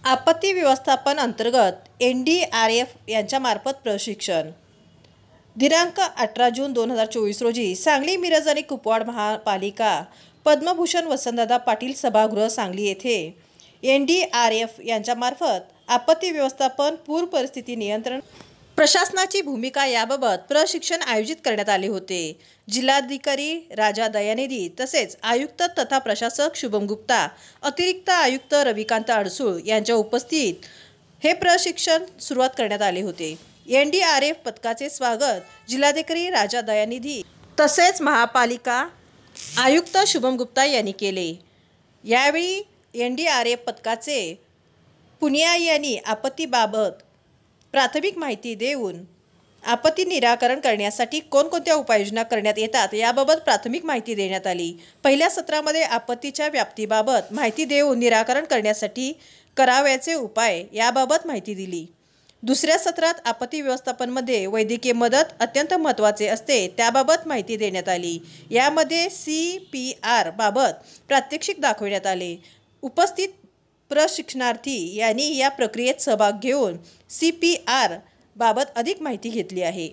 आपत्ती व्यवस्थापन अंतर्गत NDRF यांच्यामार्फत प्रशिक्षण दिनांक 18 जून 2024 रोजी सांगली, मिरज आणि कुपवाड महापालिका पद्मभूषण वसंतदादा पाटील सभागृह सांगली येथे NDRF यांच्यामार्फत आपत्ती व्यवस्थापन, पूर परिस्थिती नियंत्रण, प्रशासनाची भूमिका याबाबत प्रशिक्षण आयोजित करण्यात आले होते। जिल्हाधिकारी राजा दयानिधी तसेच आयुक्त तथा प्रशासक शुभम गुप्ता, अतिरिक्त आयुक्त रविकांत अडसूळ यांच्या उपस्थितीत हे प्रशिक्षण सुरुवात करण्यात आले होते। NDRF पथकाचे स्वागत जिल्हाधिकारी राजा दयानिधी तसेच महापालिका आयुक्त शुभम गुप्ता यांनी केले। यावेळी NDRF पथकाचे पुनिया यांनी आपत्तीबाबत प्राथमिक माहिती देऊन आपत्ती निराकरण करण्यासाठी कोणकोणत्या उपाययोजना करण्यात येतात याबाबत प्राथमिक माहिती देण्यात आली। पहिल्या सत्रामध्ये आपत्तीच्या व्याप्तीबाबत माहिती देऊन निराकरण करण्यासाठी करावयाचे उपाय याबाबत माहिती दिली। दुसऱ्या सत्रात आपत्ती व्यवस्थापनमध्ये वैद्यकीय मदत अत्यंत महत्त्वाचे असते त्याबाबत माहिती देण्यात आली। यामध्ये CPR बाबत प्रात्यक्षिक दाखवण्यात आले। उपस्थित प्रशिक्षणार्थी यांनी या प्रक्रियेत सहभाग घेऊन CPR बाबत अधिक माहिती घेतली आहे।